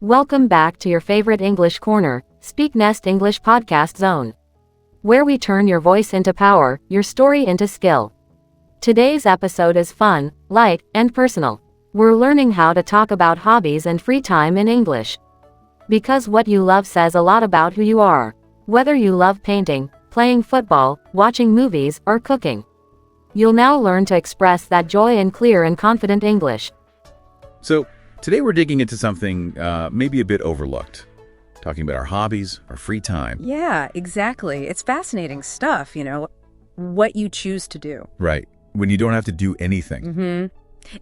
Welcome back to your favorite English corner, SpeakNest English Podcast Zone, where we turn your voice into power, your story into skill. Today's episode is fun, light, and personal. We're learning how to talk about hobbies and free time in English. Because what you love says a lot about who you are. Whether you love painting, playing football, watching movies, or cooking, you'll now learn to express that joy in clear and confident English. So, today we're digging into something maybe a bit overlooked. Talking about our hobbies, our free time. Yeah, exactly. It's fascinating stuff, what you choose to do. Right. When you don't have to do anything. Mm-hmm.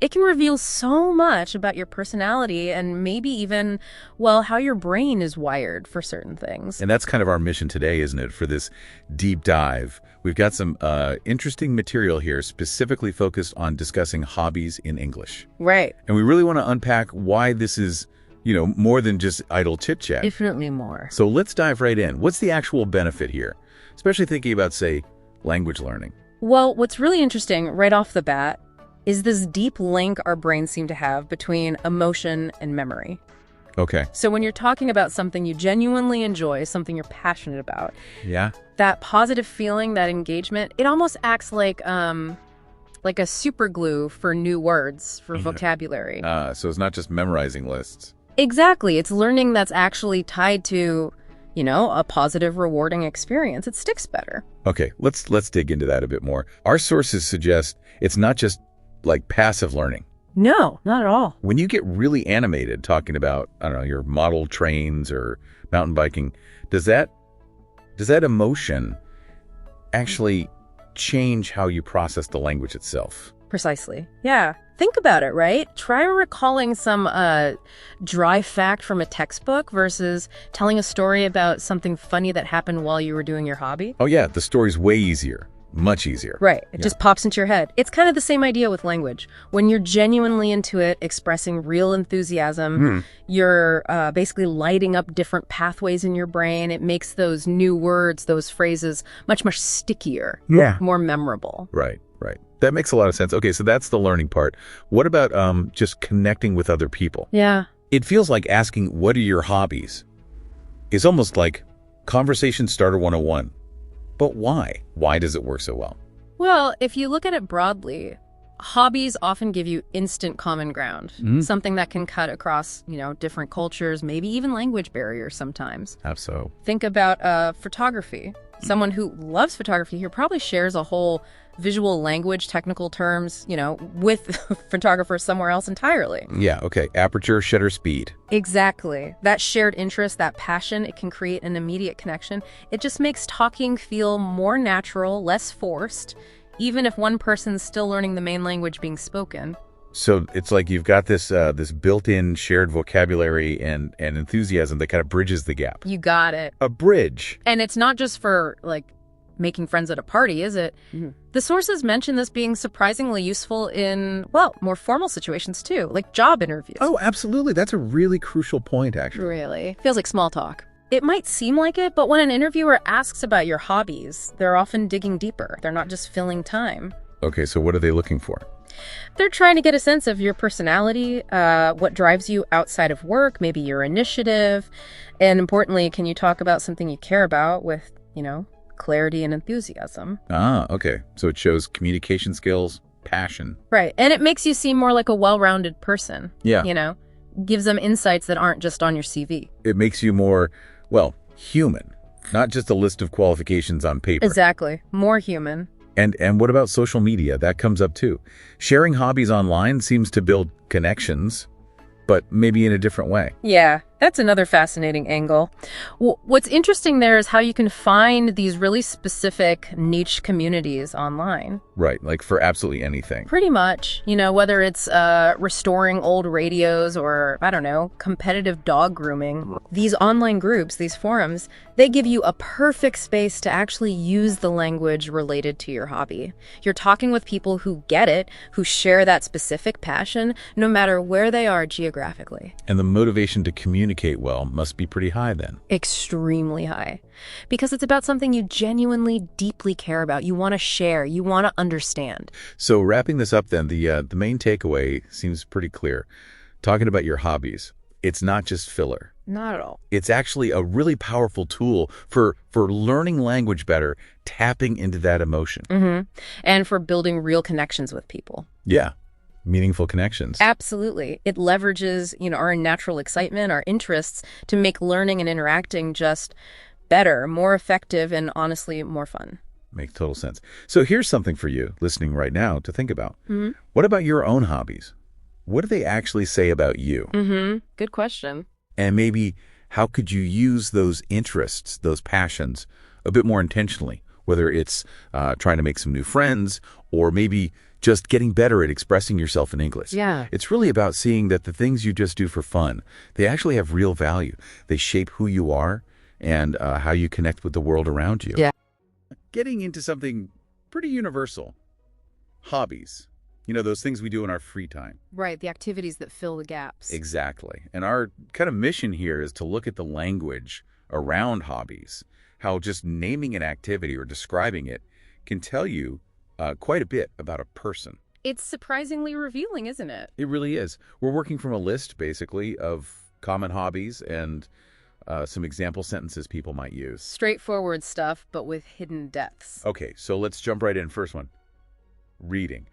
It can reveal so much about your personality and maybe even, how your brain is wired for certain things. And that's kind of our mission today, isn't it? For this deep dive. We've got some interesting material here specifically focused on discussing hobbies in English. Right. And we really want to unpack why this is, more than just idle chit-chat. Definitely more. So let's dive right in. What's the actual benefit here? Especially thinking about, say, language learning. Well, what's really interesting right off the bat is this deep link our brains seem to have between emotion and memory. Okay. So when you're talking about something you genuinely enjoy, something you're passionate about, yeah, that positive feeling, that engagement, it almost acts like a super glue for new words, for vocabulary. So it's not just memorizing lists. Exactly. It's learning that's actually tied to, a positive, rewarding experience. It sticks better. Okay, let's dig into that a bit more. Our sources suggest it's not just like passive learning. No, not at all. When you get really animated talking about, your model trains or mountain biking, does that emotion actually change how you process the language itself? Precisely. Yeah. Think about it, right? Try recalling some dry fact from a textbook versus telling a story about something funny that happened while you were doing your hobby. Oh yeah, the story's way easier. Much easier. Right. It just pops into your head. It's kind of the same idea with language. When you're genuinely into it, expressing real enthusiasm, you're basically lighting up different pathways in your brain. It makes those new words, those phrases, much, much stickier, more memorable. Right. That makes a lot of sense. Okay, so that's the learning part. What about just connecting with other people? Yeah. It feels like asking, what are your hobbies? Is almost like Conversation Starter 101. But why? Why does it work so well? Well, if you look at it broadly, hobbies often give you instant common ground, something that can cut across, different cultures, maybe even language barriers sometimes. How so? Think about photography. Someone who loves photography here probably shares a whole visual language, technical terms, with photographers somewhere else entirely. Yeah, okay. Aperture, shutter speed. Exactly. That shared interest, that passion, it can create an immediate connection. It just makes talking feel more natural, less forced, even if one person's still learning the main language being spoken. So it's like you've got this this built-in shared vocabulary and enthusiasm that kind of bridges the gap. You got it. A bridge. And it's not just for, making friends at a party, is it? The sources mention this being surprisingly useful in, more formal situations too, like job interviews. Oh, absolutely. That's a really crucial point, actually. Really? Feels like small talk. It might seem like it, but when an interviewer asks about your hobbies, they're often digging deeper. They're not just filling time. Okay, so what are they looking for? They're trying to get a sense of your personality, what drives you outside of work, maybe your initiative, and importantly, can you talk about something you care about with, clarity and enthusiasm. Ah, okay. So it shows communication skills, passion. Right. And it makes you seem more like a well-rounded person. Yeah. Gives them insights that aren't just on your CV. It makes you more, human, not just a list of qualifications on paper. Exactly. More human. And what about social media? That comes up too. Sharing hobbies online seems to build connections, but maybe in a different way. Yeah, that's another fascinating angle. What's interesting there is how you can find these really specific niche communities online. Right, like for absolutely anything. Pretty much. Whether it's restoring old radios or, competitive dog grooming. These online groups, these forums, they give you a perfect space to actually use the language related to your hobby. You're talking with people who get it, who share that specific passion, no matter where they are geographically. And the motivation to communicate well must be pretty high then. Extremely high. Because it's about something you genuinely, deeply care about. You want to share. You want to understand. So wrapping this up then, the main takeaway seems pretty clear. Talking about your hobbies, It's not just filler. Not at all. It's actually a really powerful tool for learning language better, tapping into that emotion. And for building real connections with people. Yeah, meaningful connections. Absolutely. It leverages, our natural excitement, our interests to make learning and interacting just better, more effective, and honestly, more fun. Makes total sense. So here's something for you listening right now to think about. What about your own hobbies? What do they actually say about you? Good question. And maybe how could you use those interests, those passions, a bit more intentionally, whether it's trying to make some new friends or maybe just getting better at expressing yourself in English. Yeah. It's really about seeing that the things you just do for fun, they actually have real value. They shape who you are and how you connect with the world around you. Yeah. Getting into something pretty universal, hobbies. Those things we do in our free time. Right, the activities that fill the gaps. Exactly. And our kind of mission here is to look at the language around hobbies, how just naming an activity or describing it can tell you quite a bit about a person. It's surprisingly revealing, isn't it? It really is. We're working from a list, basically, of common hobbies and some example sentences people might use. Straightforward stuff, but with hidden depths. Okay, so let's jump right in. First one, reading.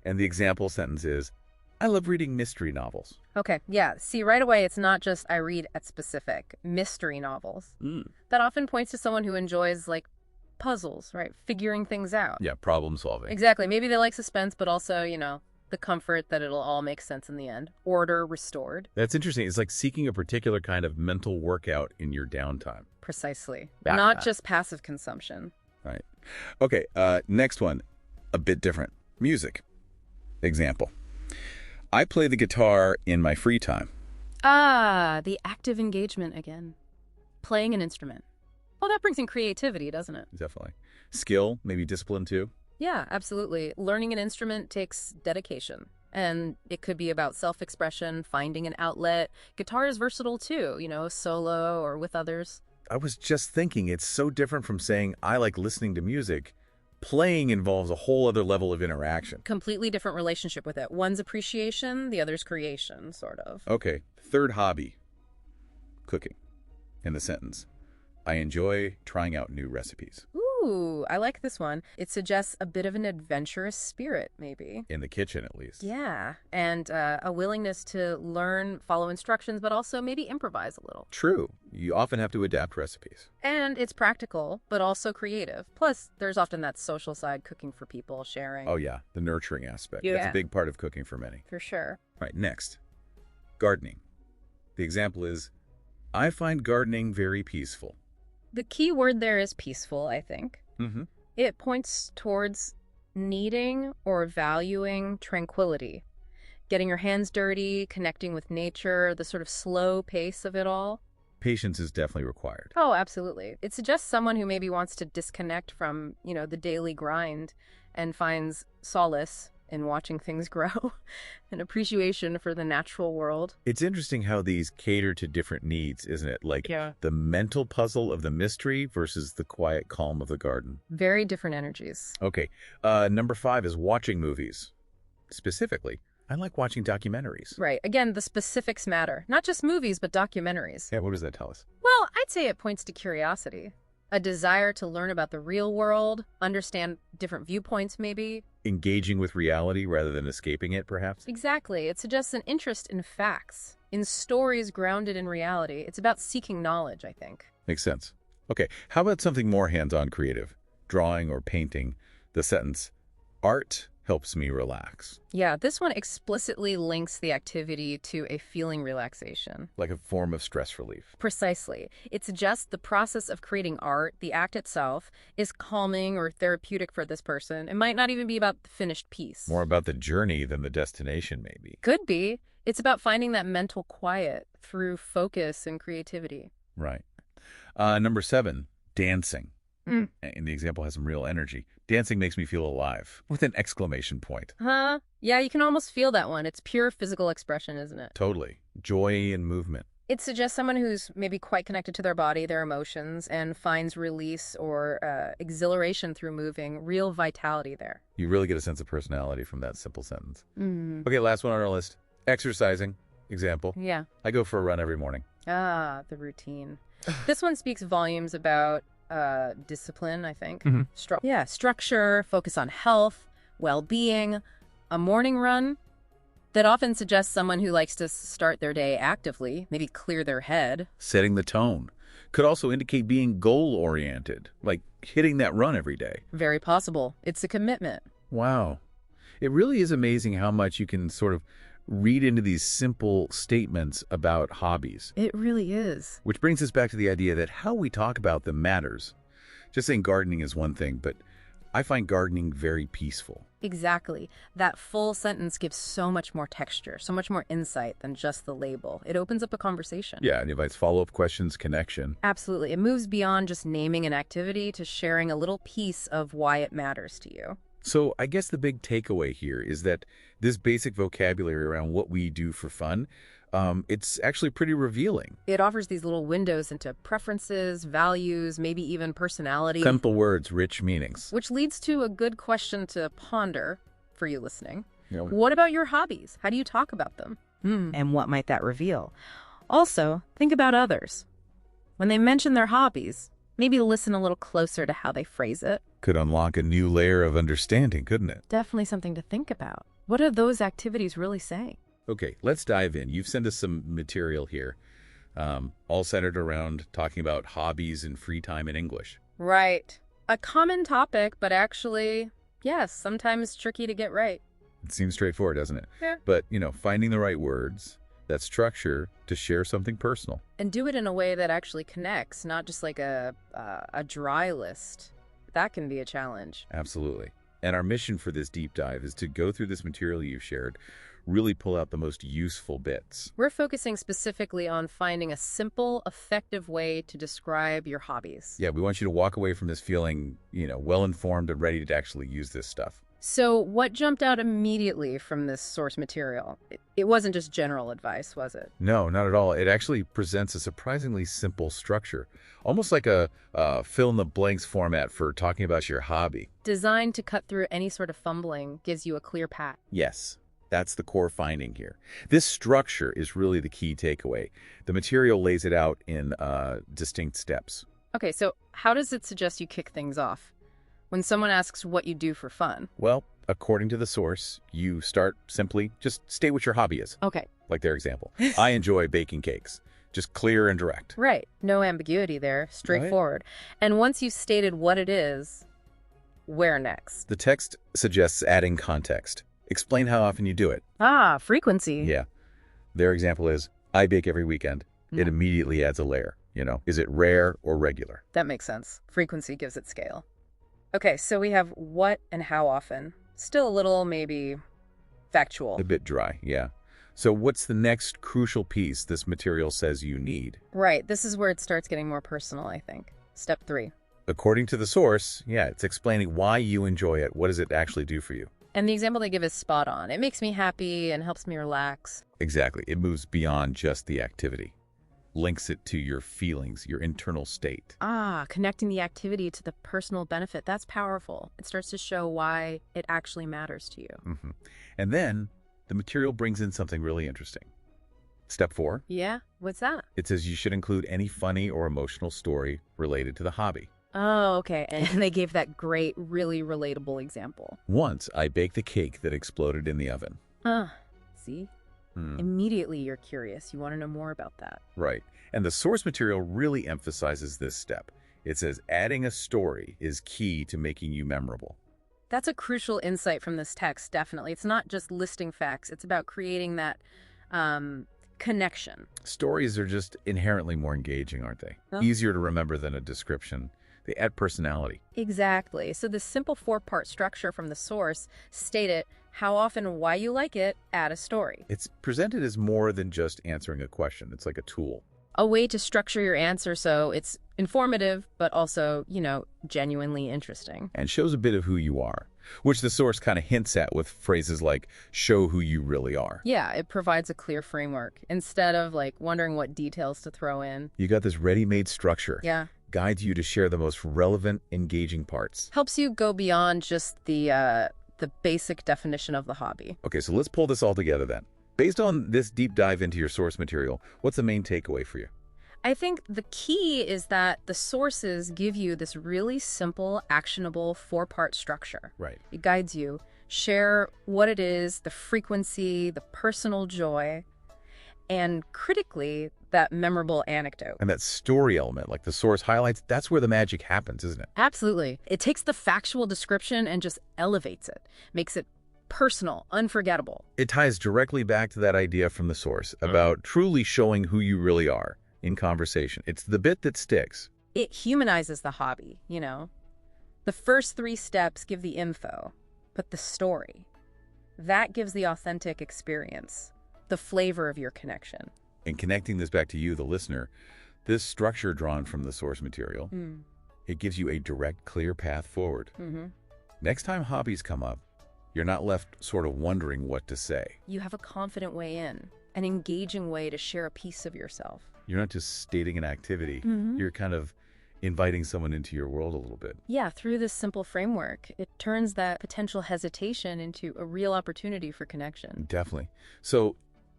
And the example sentence is, I love reading mystery novels. Okay, yeah. See, right away, it's not just I read at specific mystery novels. That often points to someone who enjoys, puzzles, right? Figuring things out. Yeah, problem solving. Exactly. Maybe they like suspense, but also, the comfort that it'll all make sense in the end. Order restored. That's interesting. It's like seeking a particular kind of mental workout in your downtime. Precisely. Yeah. Not just passive consumption. Right. Okay, next one, a bit different. Music. Example. I play the guitar in my free time. Ah, the active engagement again. Playing an instrument. Oh, that brings in creativity, doesn't it? Definitely. Skill, maybe discipline too. Yeah, absolutely. Learning an instrument takes dedication. And it could be about self-expression, finding an outlet. Guitar is versatile too, solo or with others. I was just thinking it's so different from saying I like listening to music. Playing involves a whole other level of interaction. Completely different relationship with it. One's appreciation, the other's creation, sort of. Okay, third hobby, cooking. In the sentence, I enjoy trying out new recipes. Ooh, I like this one. It suggests a bit of an adventurous spirit, maybe. In the kitchen, at least. Yeah, and a willingness to learn, follow instructions, but also maybe improvise a little. True. You often have to adapt recipes. And it's practical, but also creative. Plus, there's often that social side, cooking for people, sharing. Oh, yeah, the nurturing aspect. Yeah. That's a big part of cooking for many. For sure. All right, next, gardening. The example is, I find gardening very peaceful. The key word there is peaceful, I think. It points towards needing or valuing tranquility. Getting your hands dirty, connecting with nature, the sort of slow pace of it all. Patience is definitely required. Oh, absolutely. It suggests someone who maybe wants to disconnect from, the daily grind and finds solace in watching things grow, an appreciation for the natural world. It's interesting how these cater to different needs, isn't it? Like the mental puzzle of the mystery versus the quiet calm of the garden. Very different energies. Okay. Number 5 is watching movies. Specifically, I like watching documentaries. Right. Again, the specifics matter. Not just movies, but documentaries. Yeah, what does that tell us? Well, I'd say it points to curiosity. A desire to learn about the real world, understand different viewpoints maybe. Engaging with reality rather than escaping it, perhaps? Exactly. It suggests an interest in facts, in stories grounded in reality. It's about seeking knowledge, I think. Makes sense. Okay, how about something more hands-on creative? Drawing or painting. The sentence, art helps me relax. Yeah, this one explicitly links the activity to a feeling relaxation. Like a form of stress relief. Precisely. It suggests the process of creating art, the act itself, is calming or therapeutic for this person. It might not even be about the finished piece. More about the journey than the destination, maybe. Could be. It's about finding that mental quiet through focus and creativity. Right. Number 7, dancing. And the example has some real energy. Dancing makes me feel alive, with an exclamation point. Huh? Yeah, you can almost feel that one. It's pure physical expression, isn't it? Totally. Joy and movement. It suggests someone who's maybe quite connected to their body, their emotions, and finds release or exhilaration through moving, real vitality there. You really get a sense of personality from that simple sentence. Okay, last one on our list. Exercising. example. Yeah. I go for a run every morning. Ah, the routine. This one speaks volumes about discipline, I think. Structure, focus on health, well-being. A morning run that often suggests someone who likes to start their day actively, maybe clear their head. Setting the tone. Could also indicate being goal-oriented, like hitting that run every day. Very possible. It's a commitment. Wow. It really is amazing how much you can sort of read into these simple statements about hobbies. It really is. Which brings us back to the idea that how we talk about them matters. Just saying gardening is one thing, but I find gardening very peaceful. Exactly. That full sentence gives so much more texture, so much more insight than just the label. It opens up a conversation. Yeah, it invites follow-up questions, connection. Absolutely. It moves beyond just naming an activity to sharing a little piece of why it matters to you. So I guess the big takeaway here is that this basic vocabulary around what we do for fun, it's actually pretty revealing. It offers these little windows into preferences, values, maybe even personality. Simple words, rich meanings. Which leads to a good question to ponder for you listening. You know, What about your hobbies? How do you talk about them? And what might that reveal? Also, think about others. When they mention their hobbies, maybe listen a little closer to how they phrase it. could unlock a new layer of understanding, couldn't it? Definitely something to think about. What are those activities really saying? Okay, let's dive in. You've sent us some material here, all centered around talking about hobbies and free time in English. Right. A common topic, but actually, yes, sometimes tricky to get right. It seems straightforward, doesn't it? Yeah. But, finding the right words, that structure to share something personal. And do it in a way that actually connects, not just like a dry list. That can be a challenge. Absolutely. And our mission for this deep dive is to go through this material you've shared, really pull out the most useful bits. We're focusing specifically on finding a simple, effective way to describe your hobbies. Yeah, we want you to walk away from this feeling, well-informed and ready to actually use this stuff. So what jumped out immediately from this source material? It wasn't just general advice, was it? No, not at all. It actually presents a surprisingly simple structure, almost like a fill-in-the-blanks format for talking about your hobby. Designed to cut through any sort of fumbling, gives you a clear path. Yes, that's the core finding here. This structure is really the key takeaway. The material lays it out in distinct steps. Okay, so how does it suggest you kick things off? When someone asks what you do for fun. Well, according to the source, you start simply, just state what your hobby is. Okay. Like their example. I enjoy baking cakes. Just clear and direct. Right. No ambiguity there. Straightforward. Right. And once you've stated what it is, where next? The text suggests adding context. Explain how often you do it. Ah, frequency. Yeah. Their example is, I bake every weekend. It immediately adds a layer. Is it rare or regular? That makes sense. Frequency gives it scale. Okay, so we have what and how often. Still a little, maybe, factual. A bit dry, yeah. So what's the next crucial piece this material says you need? Right, this is where it starts getting more personal, I think. Step 3. According to the source, it's explaining why you enjoy it. What does it actually do for you? And the example they give is spot on. It makes me happy and helps me relax. Exactly. It moves beyond just the activity. Links it to your feelings, your internal state. Ah, connecting the activity to the personal benefit. That's powerful. It starts to show why it actually matters to you. Mm-hmm. And then the material brings in something really interesting. Step 4. Yeah? What's that? It says you should include any funny or emotional story related to the hobby. Oh, okay. And they gave that great, really relatable example. Once I baked a cake that exploded in the oven. See? Immediately you're curious. You want to know more about that. Right. And the source material really emphasizes this step. It says adding a story is key to making you memorable. That's a crucial insight from this text, definitely. It's not just listing facts. It's about creating that connection. Stories are just inherently more engaging, aren't they? Huh? Easier to remember than a description. They add personality. Exactly. So the simple 4-part structure from the source, state it, how often and why you like it, add a story. It's presented as more than just answering a question. It's like a tool. A way to structure your answer so it's informative, but also, genuinely interesting. And shows a bit of who you are, which the source kind of hints at with phrases like, show who you really are. Yeah, it provides a clear framework instead of wondering what details to throw in. You got this ready-made structure. Yeah. Guides you to share the most relevant, engaging parts. Helps you go beyond just the basic definition of the hobby. Okay, so let's pull this all together then. Based on this deep dive into your source material, what's the main takeaway for you? I think the key is that the sources give you this really simple, actionable 4-part structure. Right. It guides you. Share what it is, the frequency, the personal joy, and critically, that memorable anecdote. And that story element, like the source highlights, that's where the magic happens, isn't it? Absolutely. It takes the factual description and just elevates it, makes it personal, unforgettable. It ties directly back to that idea from the source about truly showing who you really are in conversation. It's the bit that sticks. It humanizes the hobby, you know. The first 3 steps give the info, but the story, that gives the authentic experience, the flavor of your connection. And connecting this back to you, the listener, this structure drawn from the source material, it gives you a direct, clear path forward. Next time hobbies come up, you're not left sort of wondering what to say. You have a confident way in, an engaging way to share a piece of yourself. You're not just stating an activity. You're kind of inviting someone into your world a little bit. Yeah, through this simple framework, it turns that potential hesitation into a real opportunity for connection. Definitely. So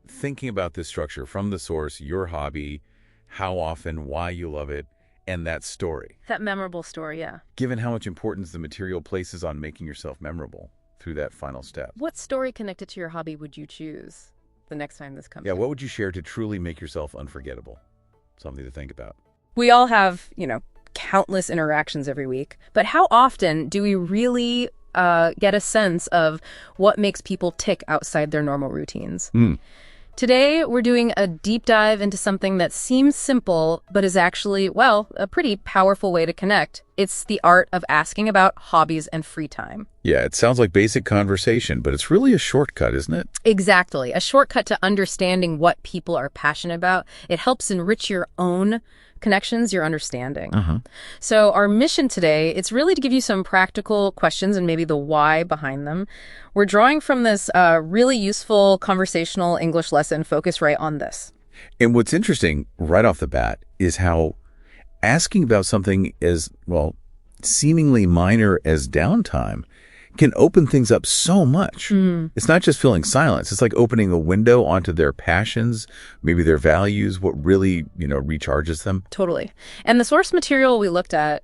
thinking about this structure from the source, your hobby, how often, why you love it, and that story. That memorable story, yeah. Given how much importance the material places on making yourself memorable through that final step. What story connected to your hobby would you choose the next time this comes Yeah, up? what would you share to truly make yourself unforgettable? Something to think about. We all have, countless interactions every week, but how often do we really get a sense of what makes people tick outside their normal routines? Today, we're doing a deep dive into something that seems simple, but is actually, a pretty powerful way to connect. It's the art of asking about hobbies and free time. Yeah, it sounds like basic conversation, but it's really a shortcut, isn't it? Exactly. A shortcut to understanding what people are passionate about. It helps enrich your own connections, your understanding. So our mission today, it's really to give you some practical questions and maybe the why behind them. We're drawing from this really useful conversational English lesson focused right on this. And what's interesting right off the bat is how asking about something as, seemingly minor as downtime can open things up so much. It's not just filling silence. It's like opening a window onto their passions, maybe their values, what really, recharges them. Totally. And the source material we looked at,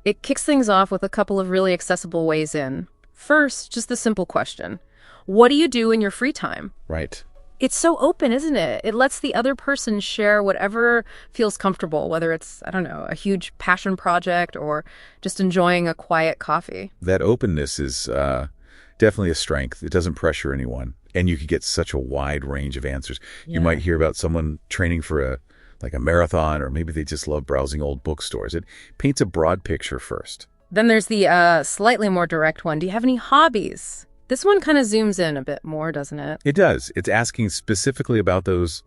it kicks things off with a couple of really accessible ways in. First, just the simple question. What do you do in your free time? Right. It's so open, isn't it? It lets the other person share whatever feels comfortable, whether it's, a huge passion project or just enjoying a quiet coffee. That openness is definitely a strength. It doesn't pressure anyone. And you could get such a wide range of answers. Yeah. You might hear about someone training for a marathon, or maybe they just love browsing old bookstores. It paints a broad picture first. Then there's the slightly more direct one. Do you have any hobbies? This one kind of zooms in a bit more, doesn't it? It does. It's asking specifically about those,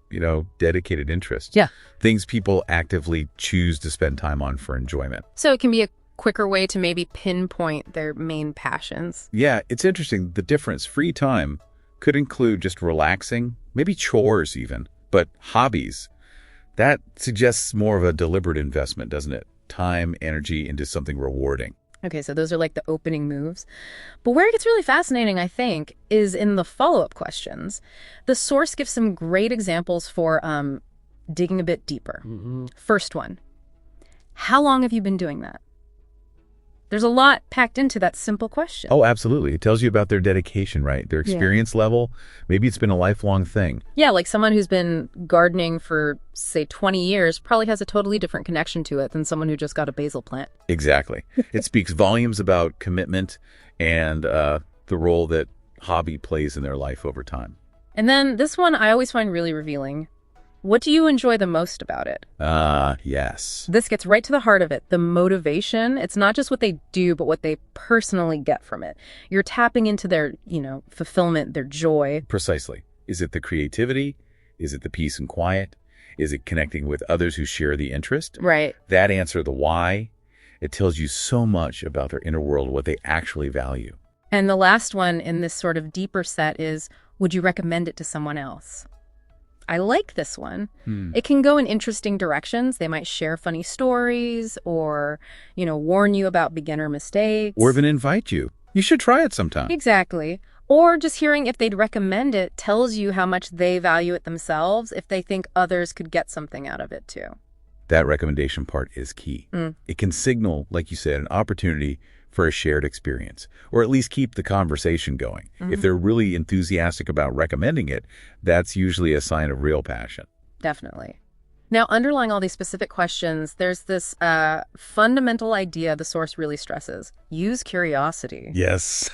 dedicated interests. Yeah. Things people actively choose to spend time on for enjoyment. So it can be a quicker way to maybe pinpoint their main passions. Yeah, it's interesting. The difference. Free time could include just relaxing, maybe chores even. But hobbies, that suggests more of a deliberate investment, doesn't it? Time, energy into something rewarding. Okay, so those are like the opening moves. But where it gets really fascinating, I think, is in the follow-up questions. The source gives some great examples for digging a bit deeper. First one, how long have you been doing that? There's a lot packed into that simple question. Oh, absolutely. It tells you about their dedication, right? Their experience level. Maybe it's been a lifelong thing. Yeah, like someone who's been gardening for, say, 20 years probably has a totally different connection to it than someone who just got a basil plant. Exactly. It speaks volumes about commitment and the role that hobby plays in their life over time. And then this one I always find really revealing. What do you enjoy the most about it? Yes. This gets right to the heart of it. The motivation, it's not just what they do, but what they personally get from it. You're tapping into their, fulfillment, their joy. Precisely. Is it the creativity? Is it the peace and quiet? Is it connecting with others who share the interest? Right. That answer, the why, it tells you so much about their inner world, what they actually value. And the last one in this sort of deeper set is, would you recommend it to someone else? I like this one. It can go in interesting directions. They might share funny stories or, warn you about beginner mistakes. Or even invite you. You should try it sometime. Exactly. Or just hearing if they'd recommend it tells you how much they value it themselves, if they think others could get something out of it too. That recommendation part is key. It can signal, like you said, an opportunity for a shared experience, or at least keep the conversation going. If they're really enthusiastic about recommending it, that's usually a sign of real passion. Definitely. Now, underlying all these specific questions, there's this fundamental idea the source really stresses. Use curiosity. Yes.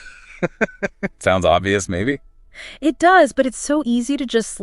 Sounds obvious, maybe? It does, but it's so easy to just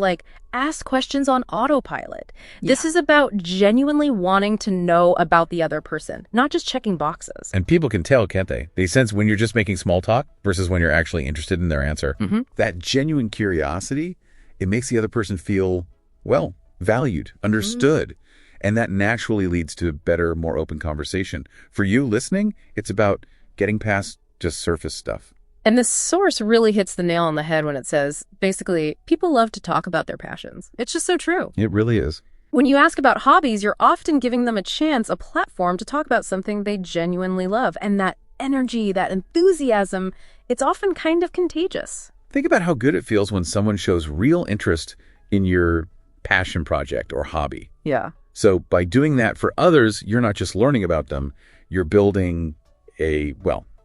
ask questions on autopilot. This is about genuinely wanting to know about the other person, not just checking boxes. And people can tell, can't they? They sense when you're just making small talk versus when you're actually interested in their answer. That genuine curiosity, it makes the other person feel, well, valued, understood. And that naturally leads to a better, more open conversation. For you listening, it's about getting past just surface stuff. And the source really hits the nail on the head when it says, basically, people love to talk about their passions. It's just so true. It really is. When you ask about hobbies, you're often giving them a chance, a platform to talk about something they genuinely love. And that energy, that enthusiasm, it's often kind of contagious. Think about how good it feels when someone shows real interest in your passion project or hobby. Yeah. So by doing that for others, you're not just learning about them, you're building a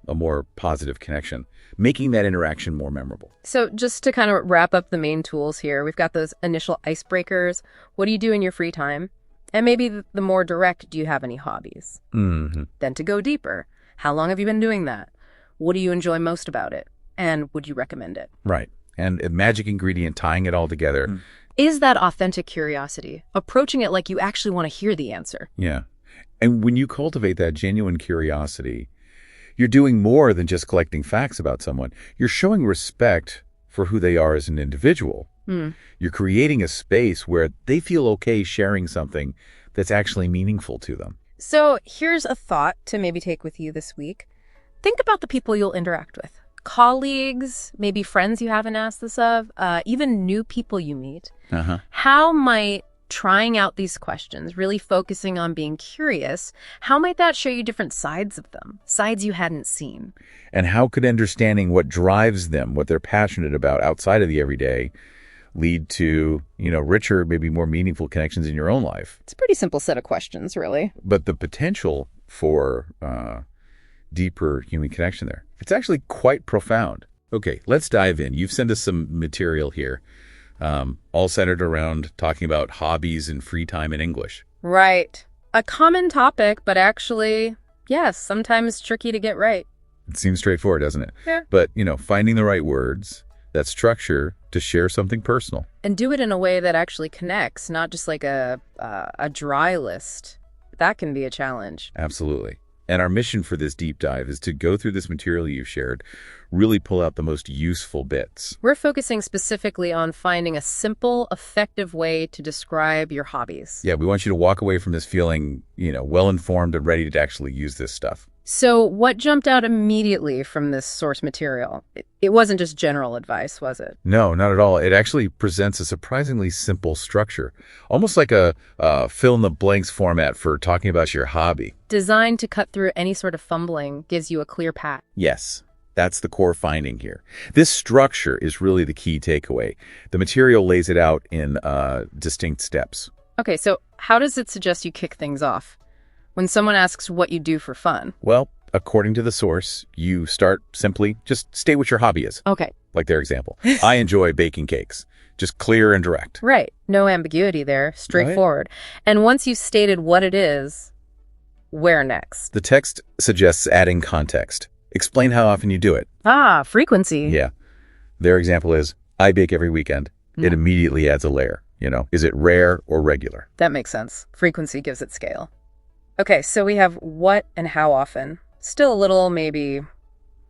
more positive connection, making that interaction more memorable. So just to kind of wrap up the main tools here, we've got those initial icebreakers. What do you do in your free time? And maybe the more direct, do you have any hobbies? Then to go deeper, how long have you been doing that? What do you enjoy most about it? And would you recommend it? Right. And a magic ingredient tying it all together. Is that authentic curiosity, approaching it like you actually want to hear the answer? Yeah. And when you cultivate that genuine curiosity, you're doing more than just collecting facts about someone. You're showing respect for who they are as an individual. You're creating a space where they feel okay sharing something that's actually meaningful to them. So here's a thought to maybe take with you this week. Think about the people you'll interact with. Colleagues, maybe friends you haven't asked this of, even new people you meet. How might trying out these questions, really focusing on being curious, how might that show you different sides of them, sides you hadn't seen? And how could understanding what drives them, what they're passionate about outside of the everyday, lead to, richer, maybe more meaningful connections in your own life? It's a pretty simple set of questions, really. But the potential for deeper human connection there, it's actually quite profound. Okay, let's dive in. You've sent us some material here, all centered around talking about hobbies and free time in English. Right. A common topic, but actually, yes, sometimes tricky to get right. It seems straightforward, doesn't it? Yeah. But, finding the right words, that structure to share something personal. And do it in a way that actually connects, not just like a dry list. That can be a challenge. Absolutely. And our mission for this deep dive is to go through this material you've shared, really pull out the most useful bits. We're focusing specifically on finding a simple, effective way to describe your hobbies. Yeah, we want you to walk away from this feeling, well-informed and ready to actually use this stuff. So what jumped out immediately from this source material? It wasn't just general advice, was it? No, not at all. It actually presents a surprisingly simple structure, almost like a fill-in-the-blanks format for talking about your hobby. Designed to cut through any sort of fumbling, gives you a clear path. Yes, that's the core finding here. This structure is really the key takeaway. The material lays it out in distinct steps. Okay, so how does it suggest you kick things off? When someone asks what you do for fun? Well, according to the source, you start simply, just state what your hobby is. Okay. Like their example. I enjoy baking cakes. Just clear and direct. Right. No ambiguity there. Straightforward. Right. And once you've stated what it is, where next? The text suggests adding context. Explain how often you do it. Frequency. Yeah. Their example is, I bake every weekend. It immediately adds a layer. Is it rare or regular? That makes sense. Frequency gives it scale. Okay, so we have what and how often. Still a little, maybe,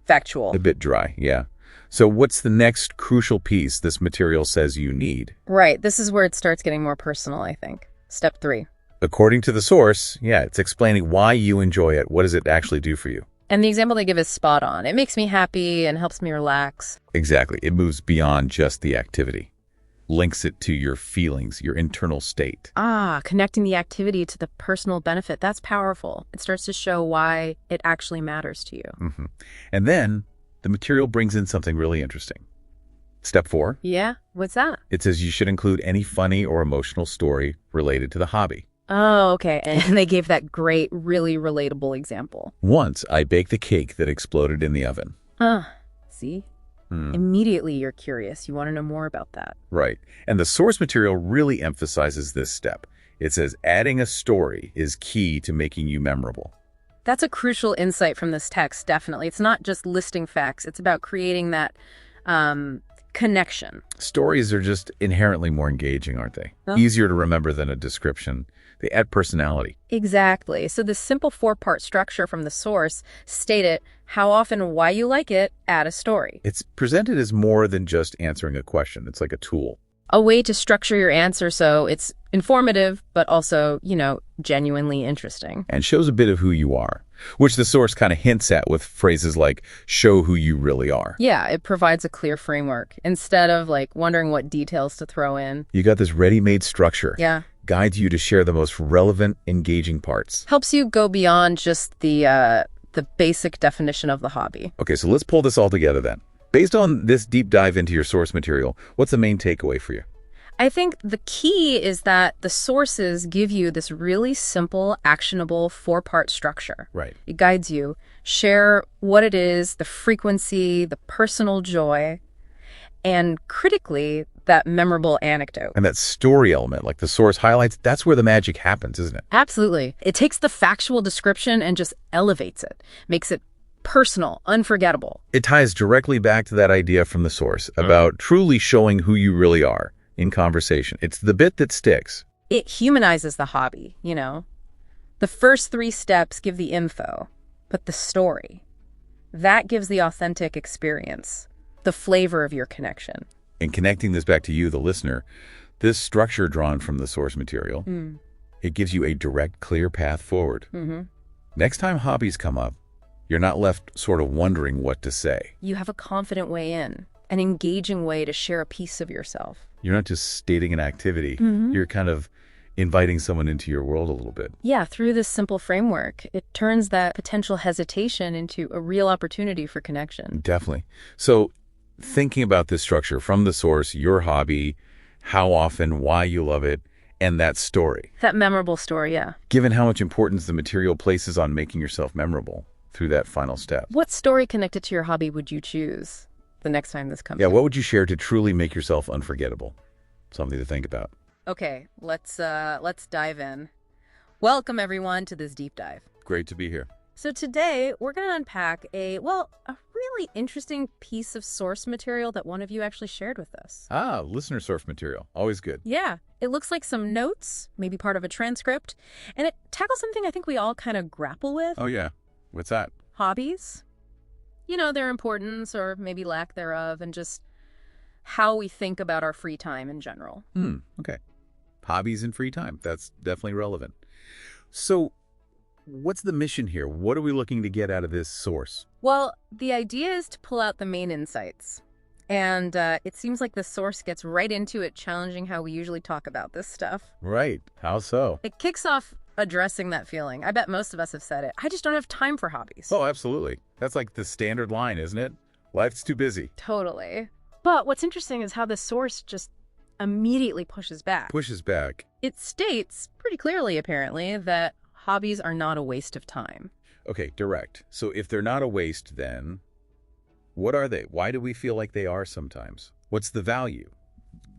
factual. A bit dry, yeah. So what's the next crucial piece this material says you need? Right, this is where it starts getting more personal, I think. Step 3. According to the source, it's explaining why you enjoy it. What does it actually do for you? And the example they give is spot on. It makes me happy and helps me relax. Exactly. It moves beyond just the activity. Links it to your feelings, your internal state. Connecting the activity to the personal benefit. That's powerful. It starts to show why it actually matters to you. And then the material brings in something really interesting. Step 4. Yeah? What's that? It says you should include any funny or emotional story related to the hobby. Oh, okay. And they gave that great, really relatable example. Once, I baked a cake that exploded in the oven. See? Immediately you're curious. You want to know more about that. Right. And the source material really emphasizes this step. It says adding a story is key to making you memorable. That's a crucial insight from this text, definitely. It's not just listing facts. It's about creating that connection. Stories are just inherently more engaging, aren't they? Huh? Easier to remember than a description. They add personality. Exactly. So the simple 4-part structure from the source stated how often and why you like it, add a story. It's presented as more than just answering a question. It's like a tool. A way to structure your answer so it's informative, but also, genuinely interesting. And shows a bit of who you are, which the source kind of hints at with phrases like, show who you really are. Yeah, it provides a clear framework instead of wondering what details to throw in. You got this ready-made structure. Yeah. Guides you to share the most relevant, engaging parts. Helps you go beyond just the basic definition of the hobby. Okay, so let's pull this all together then. Based on this deep dive into your source material, what's the main takeaway for you? I think the key is that the sources give you this really simple, actionable 4-part structure. Right. It guides you. Share what it is, the frequency, the personal joy, and critically, that memorable anecdote. And that story element, like the source highlights, that's where the magic happens, isn't it? Absolutely. It takes the factual description and just elevates it, makes it personal, unforgettable. It ties directly back to that idea from the source about truly showing who you really are in conversation. It's the bit that sticks. It humanizes the hobby, The first 3 steps give the info, but the story, that gives the authentic experience, the flavor of your connection. And connecting this back to you, the listener, this structure drawn from the source material, it gives you a direct, clear path forward. Next time hobbies come up, you're not left sort of wondering what to say. You have a confident way in, an engaging way to share a piece of yourself. You're not just stating an activity. You're kind of inviting someone into your world a little bit. Yeah, through this simple framework, it turns that potential hesitation into a real opportunity for connection. Definitely. So thinking about this structure from the source, your hobby, how often, why you love it, and that story. That memorable story, yeah. Given how much importance the material places on making yourself memorable through that final step. What story connected to your hobby would you choose the next time this comes Yeah, up? what would you share to truly make yourself unforgettable? Something to think about. Okay, let's dive in. Welcome everyone to this deep dive. Great to be here. So today we're going to unpack a really interesting piece of source material that one of you actually shared with us. Listener source material. Always good. Yeah, it looks like some notes, maybe part of a transcript, and it tackles something I think we all kind of grapple with. Oh, yeah. What's that? Hobbies. Their importance or maybe lack thereof, and just how we think about our free time in general. Okay. Hobbies and free time. That's definitely relevant. So what's the mission here? What are we looking to get out of this source? Well, the idea is to pull out the main insights. And it seems like the source gets right into it, challenging how we usually talk about this stuff. Right. How so? It kicks off addressing that feeling. I bet most of us have said it. I just don't have time for hobbies. Oh, absolutely. That's like the standard line, isn't it? Life's too busy. Totally. But what's interesting is how the source just immediately pushes back. Pushes back. It states pretty clearly, apparently, that hobbies are not a waste of time. Okay, direct. So if they're not a waste, then what are they? Why do we feel like they are sometimes? What's the value,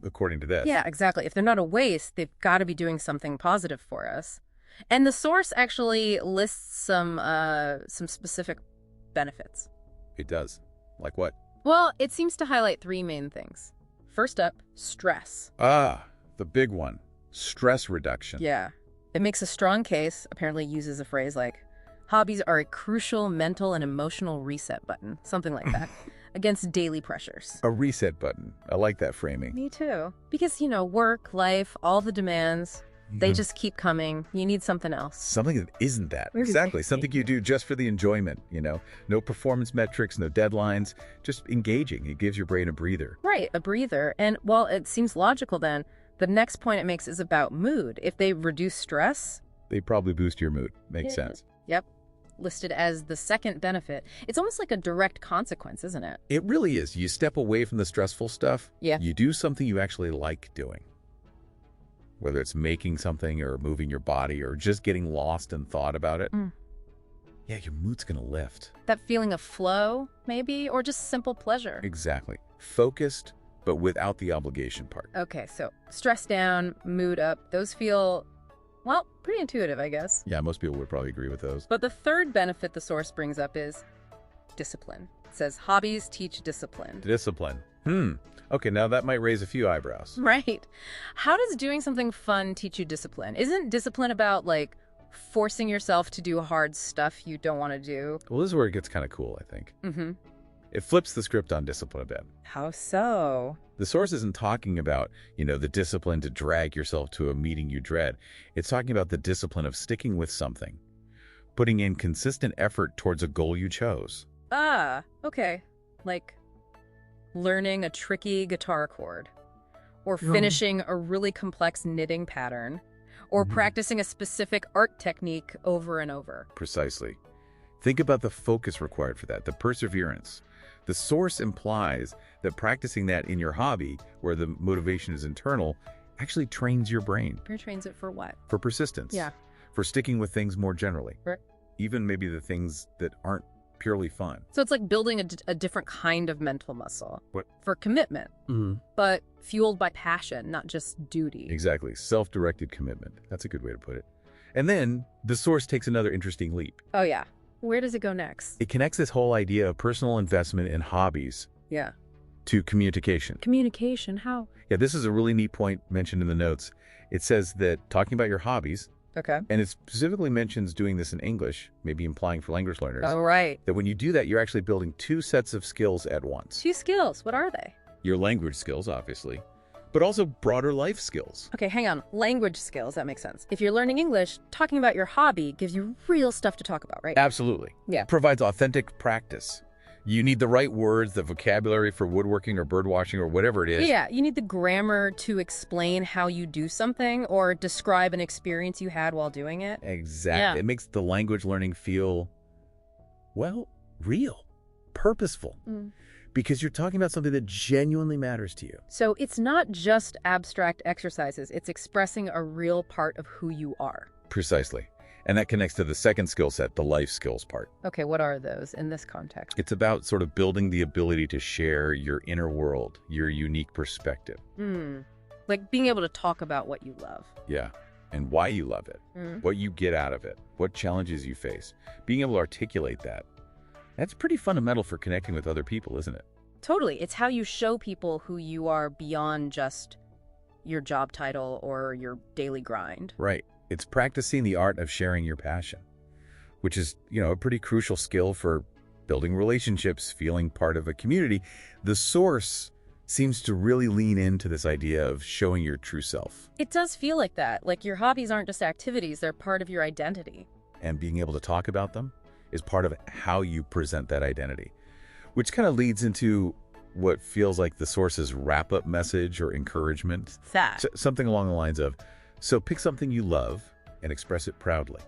according to this? Yeah, exactly. If they're not a waste, they've got to be doing something positive for us. And the source actually lists some specific benefits. It does. Like what? Well, it seems to highlight 3 main things. First up, stress. The big one. Stress reduction. Yeah. It makes a strong case, apparently uses a phrase like, hobbies are a crucial mental and emotional reset button, something like that, against daily pressures. A reset button. I like that framing. Me too. Because, work, life, all the demands, they just keep coming. You need something else. Something that isn't that. Exactly. Something you do just for the enjoyment, No performance metrics, no deadlines, just engaging. It gives your brain a breather. Right, a breather. And while it seems logical then, the next point it makes is about mood. If they reduce stress, They probably boost your mood. Makes sense. Yep. listed as the second benefit. It's almost like a direct consequence, isn't it? It really is. You step away from the stressful stuff. Yeah. You do something you actually like doing. Whether it's making something or moving your body or just getting lost in thought about it. Yeah, your mood's going to lift. That feeling of flow, maybe, or just simple pleasure. Exactly. Focused, but without the obligation part. Okay, so stress down, mood up, those feel, well, pretty intuitive, I guess. Yeah, most people would probably agree with those. But the third benefit the source brings up is discipline. It says hobbies teach discipline. Discipline. Okay, now that might raise a few eyebrows. Right. How does doing something fun teach you discipline? Isn't discipline about, like, forcing yourself to do hard stuff you don't want to do? Well, this is where it gets kind of cool, I think. It flips the script on discipline a bit. How so? The source isn't talking about, the discipline to drag yourself to a meeting you dread. It's talking about the discipline of sticking with something, putting in consistent effort towards a goal you chose. Ah, okay. Like learning a tricky guitar chord, or finishing a really complex knitting pattern, or practicing a specific art technique over and over. Precisely. Think about the focus required for that, the perseverance. The source implies that practicing that in your hobby, where the motivation is internal, actually trains your brain. Brain trains it for what? For persistence. Yeah. For sticking with things more generally. Right. Even maybe the things that aren't purely fun. So it's like building a different kind of mental muscle. What? For commitment, but fueled by passion, not just duty. Exactly. Self-directed commitment. That's a good way to put it. And then the source takes another interesting leap. Oh, yeah. Where does it go next? It connects this whole idea of personal investment in hobbies to communication. Communication, how? Yeah, this is a really neat point mentioned in the notes. It says that talking about your hobbies, Okay. and it specifically mentions doing this in English, maybe implying for language learners, Oh, right. that when you do that, you're actually building two sets of skills at once. 2 skills. What are they? Your language skills, obviously, but also broader life skills. Okay, hang on. Language skills, that makes sense. If you're learning English, talking about your hobby gives you real stuff to talk about, right? Absolutely. Yeah. Provides authentic practice. You need the right words, the vocabulary for woodworking or birdwatching or whatever it is. Yeah, you need the grammar to explain how you do something or describe an experience you had while doing it. Exactly. Yeah. It makes the language learning feel, well, real, purposeful, because you're talking about something that genuinely matters to you. So it's not just abstract exercises, it's expressing a real part of who you are. Precisely. And that connects to the second skill set, the life skills part. Okay, what are those in this context? It's about sort of building the ability to share your inner world, your unique perspective. Like being able to talk about what you love. Yeah. And why you love it, what you get out of it, what challenges you face. Being able to articulate that, that's pretty fundamental for connecting with other people, isn't it? Totally. It's how you show people who you are beyond just your job title or your daily grind. Right. It's practicing the art of sharing your passion, which is, a pretty crucial skill for building relationships, feeling part of a community. The source seems to really lean into this idea of showing your true self. It does feel like that. Like your hobbies aren't just activities, they're part of your identity. And being able to talk about them is part of how you present that identity, which kind of leads into what feels like the source's wrap-up message or encouragement. That. Something along the lines of, so pick something you love and express it proudly.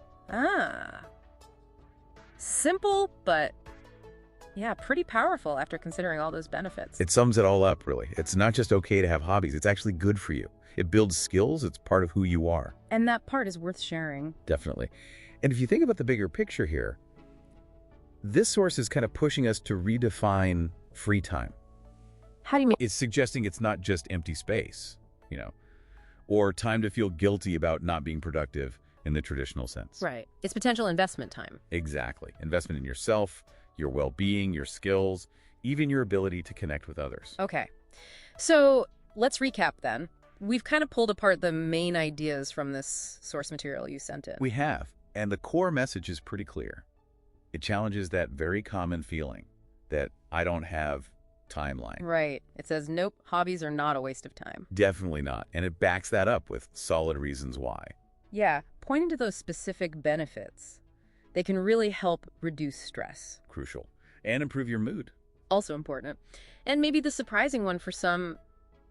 Simple, but yeah, pretty powerful after considering all those benefits. It sums it all up, really. It's not just okay to have hobbies. It's actually good for you. It builds skills. It's part of who you are. And that part is worth sharing. Definitely. And if you think about the bigger picture here, this source is kind of pushing us to redefine free time. How do you mean? It's suggesting it's not just empty space, or time to feel guilty about not being productive in the traditional sense. Right. It's potential investment time. Exactly. Investment in yourself, your well-being, your skills, even your ability to connect with others. Okay. So let's recap then. We've kind of pulled apart the main ideas from this source material you sent in. We have. And the core message is pretty clear. It challenges that very common feeling that I don't have timeline. Right. It says, nope, hobbies are not a waste of time. Definitely not. And it backs that up with solid reasons why. Yeah. Pointing to those specific benefits, they can really help reduce stress. Crucial. And improve your mood. Also important. And maybe the surprising one for some,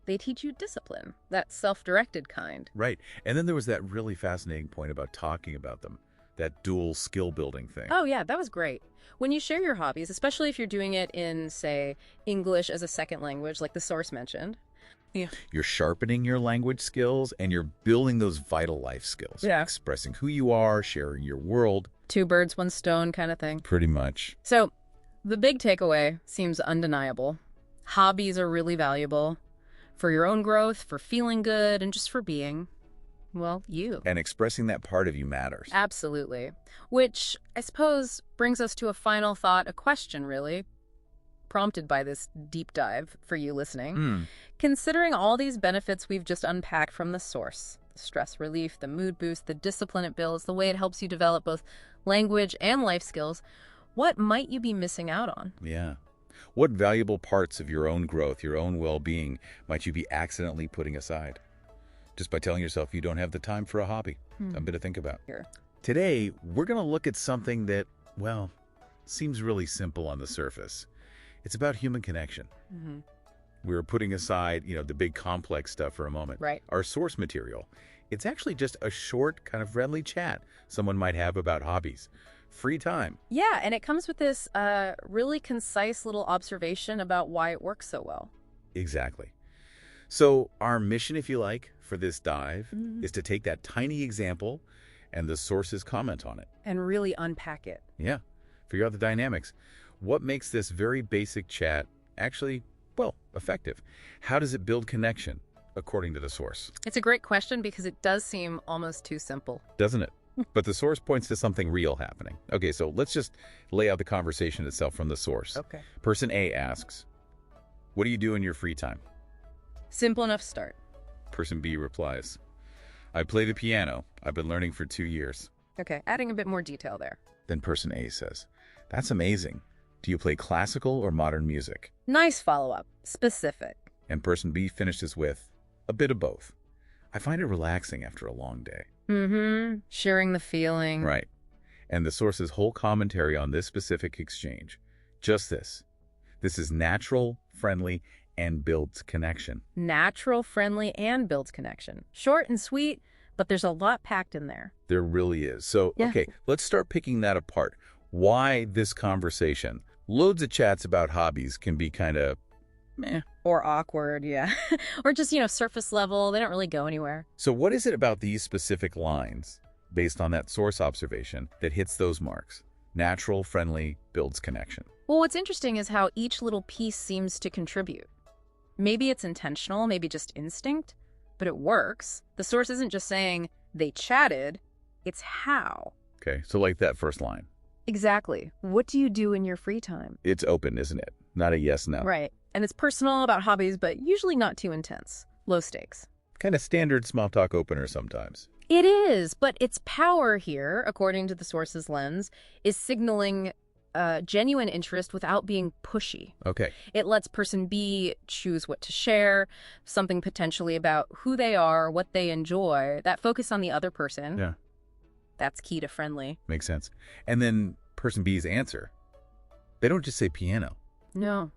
they teach you discipline, that self-directed kind. Right. And then there was that really fascinating point about talking about them. that dual skill building thing. Oh, yeah, that was great. When you share your hobbies, especially if you're doing it in, say, English as a second language, like the source mentioned. Yeah. You're sharpening your language skills and you're building those vital life skills. Yeah. Expressing who you are, sharing your world. 2 birds, 1 stone kind of thing. Pretty much. So the big takeaway seems undeniable. Hobbies are really valuable for your own growth, for feeling good, and just for being, well, you. And expressing that part of you matters. Absolutely. Which, I suppose, brings us to a final thought, a question, really, prompted by this deep dive for you listening. Considering all these benefits we've just unpacked from the source, the stress relief, the mood boost, the discipline it builds, the way it helps you develop both language and life skills, what might you be missing out on? Yeah. What valuable parts of your own growth, your own well-being, might you be accidentally putting aside? Just by telling yourself you don't have the time for a hobby. A bit to think about. Here. Today, we're going to look at something that, well, seems really simple on the surface. It's about human connection. We're putting aside, the big complex stuff for a moment. Right. Our source material. It's actually just a short, kind of friendly chat someone might have about hobbies. Free time. Yeah, and it comes with this really concise little observation about why it works so well. Exactly. So our mission, if you like, for this dive is to take that tiny example and the source's comment on it. And really unpack it. Yeah. Figure out the dynamics. What makes this very basic chat actually, well, effective? How does it build connection, according to the source? It's a great question because it does seem almost too simple. Doesn't it? But the source points to something real happening. Okay, so let's just lay out the conversation itself from the source. Okay. Person A asks, "What do you do in your free time?" Simple enough start. Person B replies, "I play the piano. I've been learning for 2 years." Okay, adding a bit more detail there. Then person A says, "That's amazing. Do you play classical or modern music?" Nice follow-up. Specific. And person B finishes with, "A bit of both. I find it relaxing after a long day." Sharing the feeling. Right. And the source's whole commentary on this specific exchange. Just this. This is natural, friendly, and builds connection. Natural, friendly, and builds connection. Short and sweet, but there's a lot packed in there. There really is. So, Yeah. Okay, let's start picking that apart. Why this conversation? Loads of chats about hobbies can be kind of meh. Or awkward, yeah. Or just, surface level. They don't really go anywhere. So what is it about these specific lines, based on that source observation, that hits those marks? Natural, friendly, builds connection. Well, what's interesting is how each little piece seems to contribute. Maybe it's intentional, maybe just instinct, but it works. The source isn't just saying they chatted, it's how. Okay, so like that first line. Exactly. What do you do in your free time? It's open, isn't it? Not a yes, no. Right. And it's personal about hobbies, but usually not too intense. Low stakes. Kind of standard small talk opener sometimes. It is, but its power here, according to the source's lens, is signaling genuine interest without being pushy. Okay. It lets person B choose what to share, something potentially about who they are, what they enjoy, that focus on the other person. Yeah. That's key to friendly. Makes sense. And then person B's answer. They don't just say piano. No.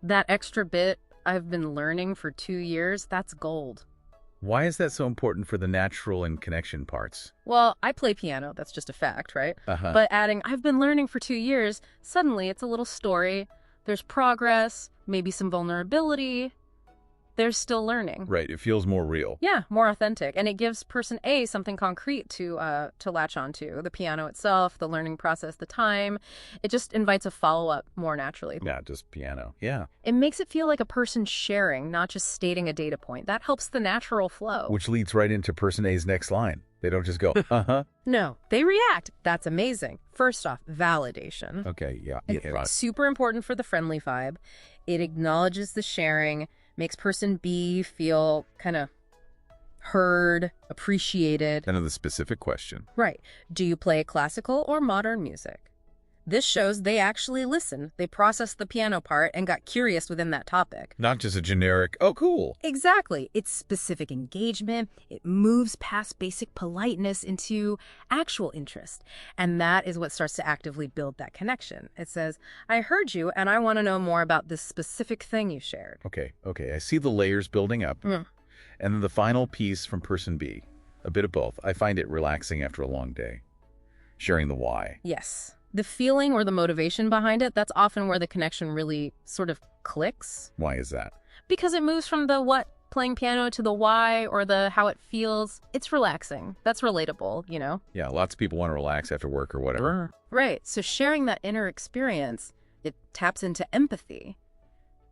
That extra bit I've been learning for 2 years, that's gold. Why is that so important for the natural and connection parts? Well, I play piano. That's just a fact, right? But adding, I've been learning for 2 years, suddenly it's a little story. There's progress, maybe some vulnerability. There's still learning. Right. It feels more real. Yeah, more authentic. And it gives person A something concrete to latch onto. The piano itself, the learning process, the time. It just invites a follow-up more naturally. Yeah, just piano. Yeah. It makes it feel like a person sharing, not just stating a data point. That helps the natural flow. Which leads right into person A's next line. They don't just go, uh-huh. No, they react. That's amazing. First off, validation. Okay, yeah. It's super important for the friendly vibe. It acknowledges the sharing, makes person B feel kind of heard, appreciated. Another specific question. Right. Do you play classical or modern music? This shows they actually listen. They processed the piano part and got curious within that topic. Not just a generic, oh, cool. Exactly. It's specific engagement. It moves past basic politeness into actual interest. And that is what starts to actively build that connection. It says, I heard you and I want to know more about this specific thing you shared. Okay. I see the layers building up. And then the final piece from person B, a bit of both. I find it relaxing after a long day. sharing the why. Yes. The feeling or the motivation behind it, that's often where the connection really sort of clicks. Why is that? Because it moves from the what, playing piano, to the why or the how it feels. It's relaxing. That's relatable, you know? Yeah, lots of people want to relax after work or whatever. Right. So sharing that inner experience, it taps into empathy.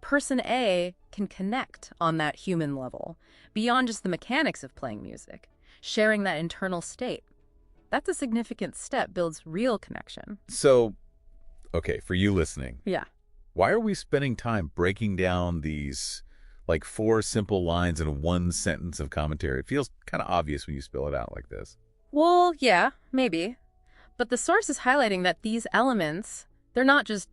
Person A can connect on that human level, beyond just the mechanics of playing music. Sharing that internal state. That's a significant step, builds real connection. So, okay, for you listening, Yeah. why are we spending time breaking down these like 4 simple lines in one sentence of commentary? It feels kind of obvious when you spill it out like this. Well, yeah, maybe. But the source is highlighting that these elements, they're not just,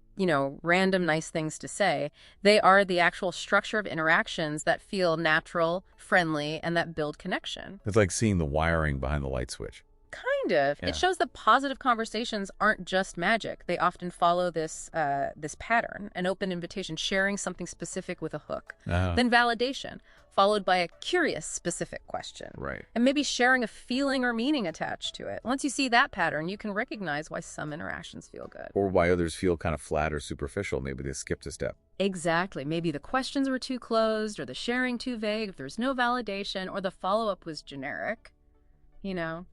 random nice things to say. They are the actual structure of interactions that feel natural, friendly, and that build connection. It's like seeing the wiring behind the light switch. Kind of. Yeah. It shows that positive conversations aren't just magic. They often follow this pattern, an open invitation, sharing something specific with a hook. Then validation, followed by a curious specific question. Right. And maybe sharing a feeling or meaning attached to it. Once you see that pattern, you can recognize why some interactions feel good. Or why others feel kind of flat or superficial. Maybe they skipped a step. Exactly. Maybe the questions were too closed, or the sharing too vague, if there's no validation, or the follow-up was generic.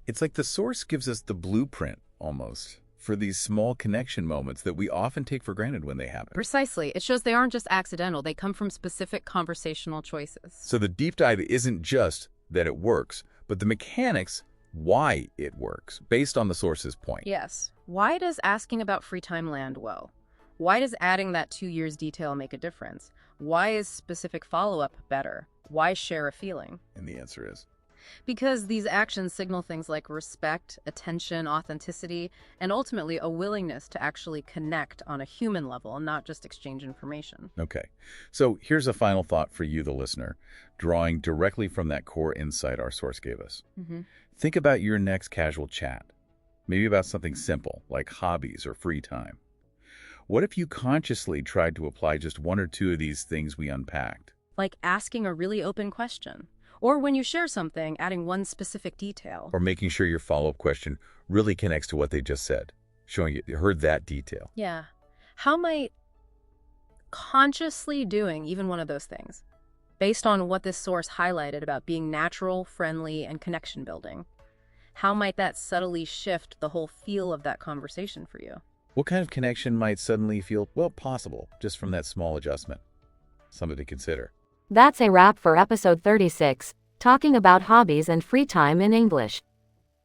It's like the source gives us the blueprint, almost, for these small connection moments that we often take for granted when they happen. Precisely. It shows they aren't just accidental. They come from specific conversational choices. So the deep dive isn't just that it works, but the mechanics, why it works, based on the source's point. Yes. Why does asking about free time land well? Why does adding that 2 years detail make a difference? Why is specific follow-up better? Why share a feeling? And the answer is? Because these actions signal things like respect, attention, authenticity, and ultimately a willingness to actually connect on a human level and not just exchange information. Okay. So here's a final thought for you, the listener, drawing directly from that core insight our source gave us. Think about your next casual chat, maybe about something simple like hobbies or free time. What if you consciously tried to apply just 1 or 2 of these things we unpacked? Like asking a really open question. Or when you share something, adding one specific detail. Or making sure your follow-up question really connects to what they just said, showing you heard that detail. Yeah. How might consciously doing even one of those things, based on what this source highlighted about being natural, friendly, and connection building, how might that subtly shift the whole feel of that conversation for you? What kind of connection might suddenly feel, possible just from that small adjustment? Something to consider. That's a wrap for episode 36, talking about hobbies and free time in English.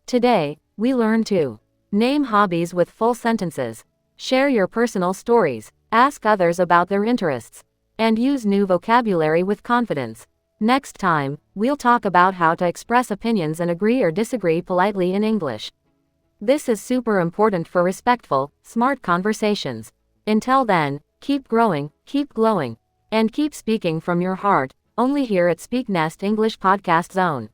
Today, we learned to name hobbies with full sentences, share your personal stories, ask others about their interests, and use new vocabulary with confidence. Next time, we'll talk about how to express opinions and agree or disagree politely in English. This is super important for respectful, smart conversations. Until then, keep growing, keep glowing, and keep speaking from your heart, only here at SpeakNest English Podcast Zone.